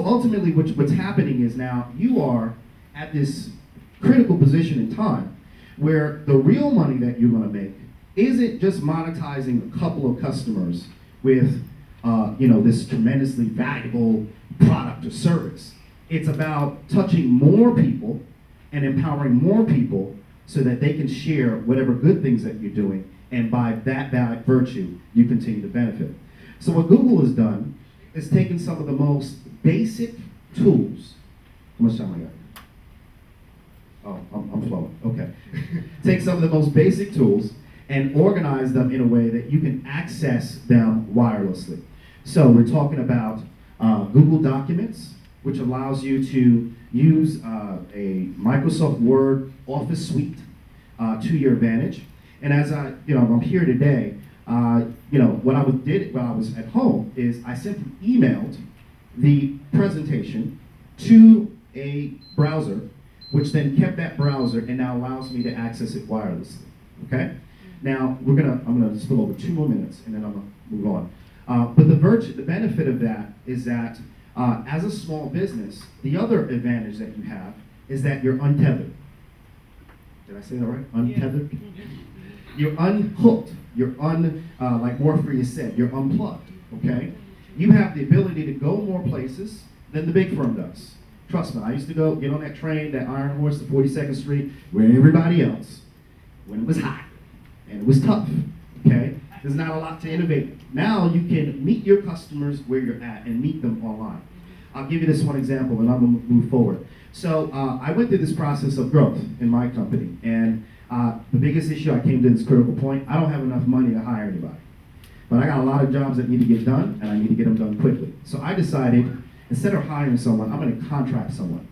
So ultimately, what's happening is now you are at this critical position in time where the real money that you're going to make isn't just monetizing a couple of customers with this tremendously valuable product or service. It's about touching more people and empowering more people so that they can share whatever good things that you're doing, and by that virtue, you continue to benefit. So what Google has done is taken some of the most basic tools. How much time I got? Oh, I'm flowing, okay. Take some of the most basic tools and organize them in a way that you can access them wirelessly. So we're talking about Google Documents, which allows you to use a Microsoft Word Office suite to your advantage. And as I'm here today, what I did while I was at home is I simply emailed the presentation to a browser, which then kept that browser and now allows me to access it wirelessly. Okay? Now I'm gonna spill over 2 more minutes and then I'm gonna move on. But the benefit of that is that as a small business, the other advantage that you have is that you're untethered. Did I say that right? Untethered? Yeah. You're unhooked. You're like Morpheus said, you're unplugged, okay? You have the ability to go more places than the big firm does. Trust me, I used to get on that train, that Iron Horse to 42nd Street, where everybody else, when it was hot and it was tough, okay? There's not a lot to innovate. Now you can meet your customers where you're at and meet them online. I'll give you this one example and I'm gonna move forward. So I went through this process of growth in my company, and the biggest issue I came to this critical point, I don't have enough money to hire anybody. But I got a lot of jobs that need to get done, and I need to get them done quickly. So I decided, instead of hiring someone, I'm gonna contract someone.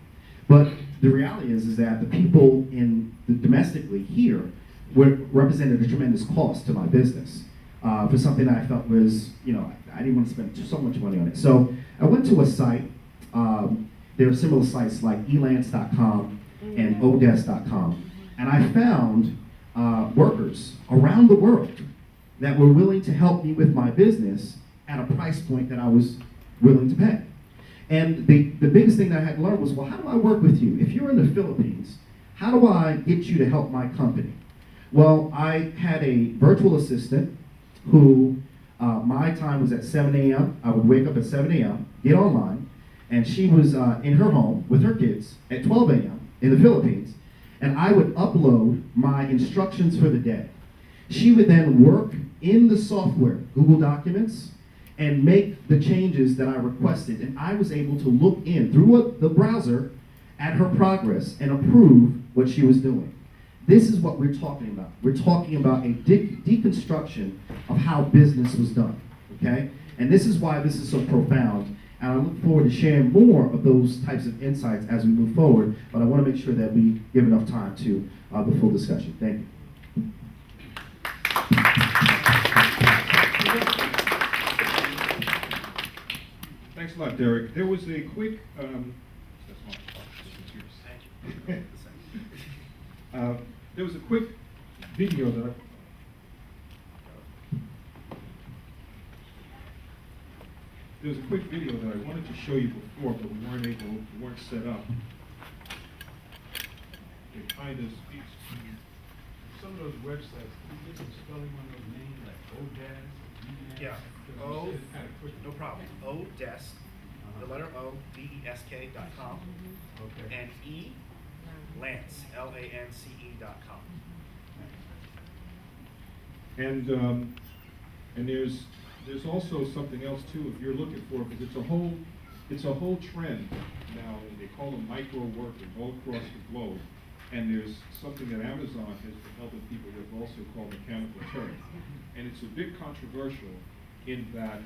But the reality is that the people domestically here represented a tremendous cost to my business for something that I felt was, I didn't want to spend so much money on it. So I went to a site, there are similar sites like elance.com and odesk.com. And I found workers around the world that were willing to help me with my business at a price point that I was willing to pay. And the biggest thing that I had to learn was, well, how do I work with you? If you're in the Philippines, how do I get you to help my company? Well, I had a virtual assistant who, my time was at 7 a.m. I would wake up at 7 a.m., get online, and she was in her home with her kids at 12 a.m. in the Philippines, and I would upload my instructions for the day. She would then work in the software, Google Documents, and make the changes that I requested, and I was able to look in through the browser at her progress and approve what she was doing. This is what we're talking about. We're talking about a deconstruction of how business was done, okay? And this is why this is so profound. And I look forward to sharing more of those types of insights as we move forward, but I want to make sure that we give enough time to the full discussion. Thank you. Thanks a lot, Derrick. There was a quick, there was a quick video that I wanted to show you before, but we weren't set up. It kind of speaks to some of those websites. Can you get some spelling on those names, like Odesk? Yeah. No problem. Odesk, the letter O, DESK.com, Okay. and Lance, LANCE.com. And there's also something else too, if you're looking for, because it's a whole trend now. They call them micro workers all across the globe. And there's something that Amazon has been helping people with, also called Mechanical Turk. And it's a bit controversial in that,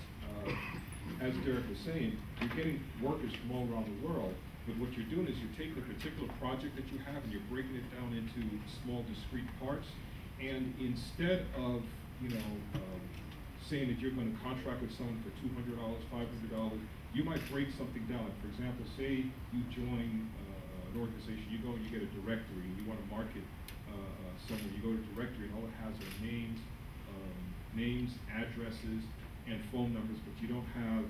as Derrick was saying, you're getting workers from all around the world, but what you're doing is you're taking a particular project that you have and you're breaking it down into small, discrete parts. And instead of, saying that you're going to contract with someone for $200, $500, you might break something down. For example, say you join an organization, you go and you get a directory, and you want to market someone, you go to a directory and all it has are names, addresses, and phone numbers, but you don't have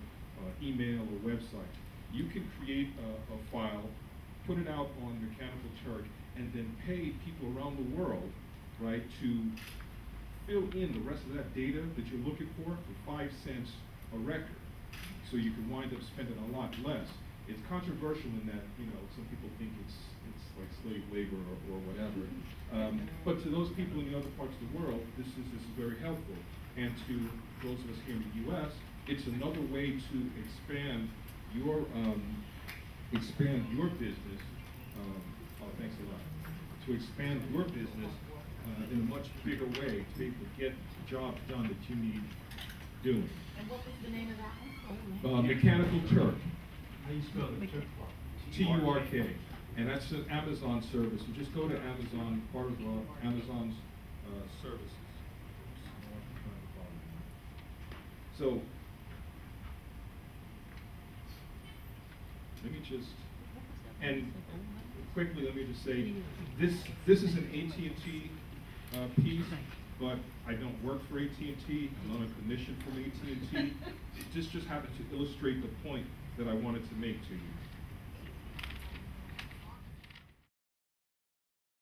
email or website. You can create a file, put it out on Mechanical Turk, and then pay people around the world, right, to fill in the rest of that data that you're looking for 5 cents a record. So you can wind up spending a lot less. It's controversial in that, you know, some people think it's like slave labor or whatever. But to those people in the other parts of the world, this is very helpful. And to those of us here in the U.S., it's another way to expand your business. Thanks a lot. To expand your business in a much bigger way, to be able to get the job done that you need doing. And what was the name of that one? Mechanical Turk. How do you spell the Turk part? Turk. And that's an Amazon service. You just go to Amazon, part of Amazon's services. So, let me just, and quickly, let me just say, this is an AT&T piece, but I don't work for AT&T. I'm not a commission from AT&T. This just happened to illustrate the point that I wanted to make to you.